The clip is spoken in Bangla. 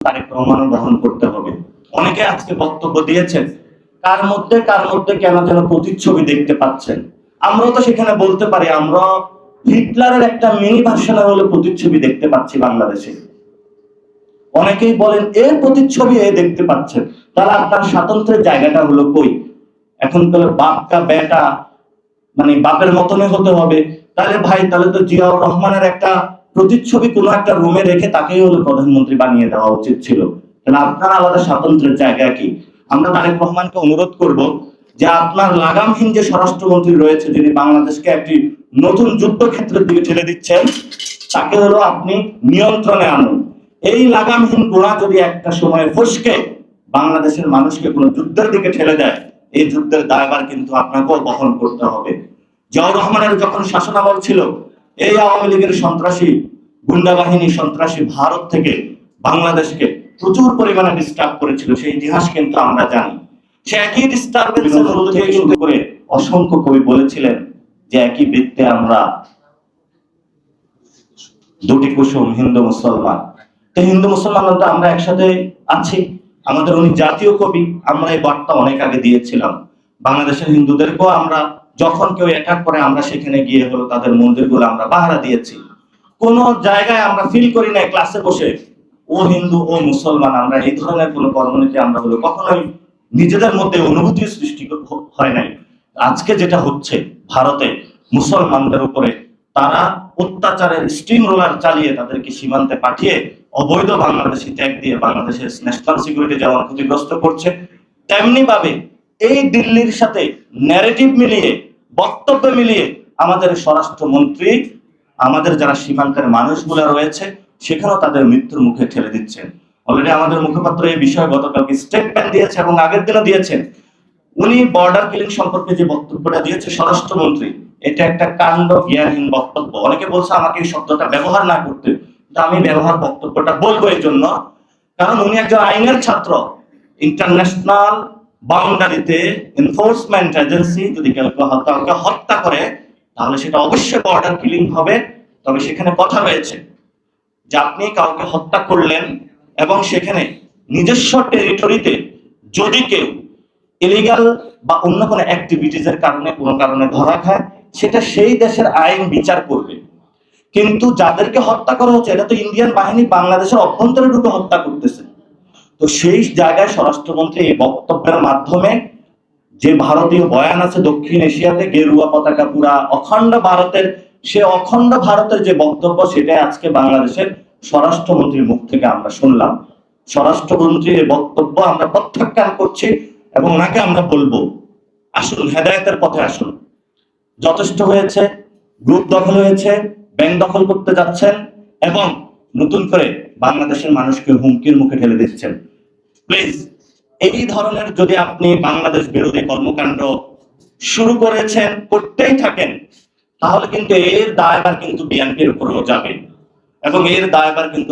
তারেক রহমানও বহন করতে হবে। অনেকে আজকে বক্তব্য দিয়েছেন, কার মধ্যে কেন যেন প্রতিচ্ছবি দেখতে পাচ্ছেন। আমরাও তো সেখানে বলতে পারি, আমরা হিটলারের একটা মিনি ভার্সনের হলে প্রতিচ্ছবি দেখতে পাচ্ছি বাংলাদেশে। অনেকেই বলেন এর প্রতিচ্ছবি এ দেখতে পাচ্ছেন, তাহলে আপনার স্বাতন্ত্র্যের জায়গাটা হলো কই? এখন তো বাপ কা বেটা, মানে বাপের মতনই হতে হবে। তাহলে ভাই, তাহলে তো জিয়াউর রহমানের একটা প্রতিচ্ছবি কোনো একটা রুমে রেখে তাকেই হলো প্রধানমন্ত্রী বানিয়ে দেওয়া উচিত ছিল। তাহলে আপনার আলাদা স্বাতন্ত্র্যের জায়গা কি? আমরা তারেক রহমানকে অনুরোধ করব যে আপনার লাগামহীন যে স্বরাষ্ট্রমন্ত্রী রয়েছে, যিনি বাংলাদেশকে একটি নতুন যুদ্ধক্ষেত্রের দিকে ঠেলে দিচ্ছেন, তাকে হলো আপনি নিয়ন্ত্রণে আনুন। এই লাগামহীন গোড়া যদি একটা সময় ফসকে বাংলাদেশের মানুষকে কোনো যুদ্ধের দিকে ঠেলে দেয়, এই যুদ্ধের দায়ভার কিন্তু আপনাকেও বহন করতে হবে। জিয়াউর রহমানের যখন শাসনামল ছিল, এই আওয়ামী লীগের সন্ত্রাসী গুন্ডা বাহিনী, সন্ত্রাসী ভারত থেকে বাংলাদেশকে প্রচুর পরিমাণে ডিস্টার্ব করেছিল, সেই ইতিহাস কিন্তু আমরা জানি। সে একই ডিস্টার্বেন্সের মধ্যে থেকে শুরু করে অসংখ্য কবি বলেছিলেন যে একই বৃত্তে আমরা দুটি কুসুম, হিন্দু মুসলমান। তো হিন্দু মুসলমান তো আমরা একসাথে আছি। আমাদের উনি জাতীয় কবি, আমরা এই বার্তা অনেক আগে দিয়েছিলাম। বাংলাদেশের হিন্দুদেরকেও আমরা যখন কেউ অ্যাটাক করে, আমরা সেখানে গিয়ে হলো তাদের মন্দিরগুলো আমরা পাহারা দিয়েছি। কোন জায়গায় আমরা ফিল করি না ক্লাসে বসে ও হিন্দু ও মুসলমান। আমরা এই ধরনের কোন কর্মনীতি আমরা হলো কখনোই নিজেদের মধ্যে অনুভূতি সৃষ্টি হয় নাই। আজকে যেটা হচ্ছে ভারতে মুসলমানদের উপরে, তারা অত্যাচারের স্টিম রোলার চালিয়ে তাদেরকে সীমান্তে পাঠিয়ে অবৈধ বাংলাদেশি ট্যাগ দিয়ে বাংলাদেশের ন্যাশনাল সিকিউরিটি যেমন ক্ষতিগ্রস্ত করছে, তেমনি ভাবে এই দিল্লির সাথে ন্যারেটিভ মিলিয়ে, বক্তব্য মিলিয়ে আমাদের স্বরাষ্ট্রমন্ত্রী আমাদের যারা সীমান্তের মানুষগুলো রয়েছে সেখানেও তাদের মৃত্যুর মুখে ঠেলে দিচ্ছেন। অলরেডি আমাদের মুখপাত্র এই বিষয়ে গতকালকে স্টেটমেন্ট দিয়েছে এবং আগের দিনও দিয়েছেন। উনি বর্ডার কিলিং সম্পর্কে যে বক্তব্যটা দিয়েছে স্বরাষ্ট্রমন্ত্রী, এটা একটা কাণ্ড জ্ঞানহীন বক্তব্য। অনেকে বলছে আমাকে এই শব্দটা ব্যবহার না করতে, কিন্তু আমি ব্যবহার বক্তব্যটা বলবো এই জন্য, কারণ উনি একজন আইনের ছাত্র। ইন্টারন্যাশনাল বাউন্ডারিতে এনফোর্সমেন্ট এজেন্সি যদি কাউকে হত্যা করে, তাহলে সেটা অবশ্যই বর্ডার কিলিং হবে। তবে সেখানে কথা রয়েছে যে আপনি কাউকে হত্যা করলেন এবং সেখানে নিজস্ব টেরিটরিতে যদি কেউ ইলিগাল বা অন্য কোনো অ্যাক্টিভিটিজের কারণে কোনো কারণে ধরা খায়, সেটা সেই দেশের আইন বিচার করবে। কিন্তু যাদেরকে হত্যা করা হচ্ছে, এটা তো ইন্ডিয়ান বাহিনী বাংলাদেশের অভ্যন্তরে ঢুকে হত্যা করতেছে। তো সেই জায়গায় স্বরাষ্ট্রমন্ত্রী এই বক্তব্যের মাধ্যমে যে ভারতীয় বয়ান আছে দক্ষিণ এশিয়াতে গেরুয়া পতাকা পুরা অখণ্ড ভারতের, সে অখণ্ড ভারতের যে বক্তব্য, সেটা আজকে বাংলাদেশের স্বরাষ্ট্রমন্ত্রীর মুখ থেকে আমরা শুনলাম। স্বরাষ্ট্রমন্ত্রীর এই বক্তব্য আমরা প্রত্যাখ্যান করছি এবং ওনাকে আমরা বলবো, আসুন হেদায়েতের পথে আসুন। যথেষ্ট হয়েছে, গ্রুপ দখল হয়েছে, ব্যাংক দখল করতে যাচ্ছেন এবং নতুন করে বাংলাদেশের মানুষকে হুমকির মুখে ঠেলে দিচ্ছেন। প্লিজ, এই ধরনের যদি আপনি বাংলাদেশ বিরোধী কর্মকাণ্ড শুরু করেছেন, করতেই থাকেন, তাহলে কিন্তু এর দায়ভার কিন্তু বিএনপির উপরেও যাবে এবং এর দায়ভার কিন্তু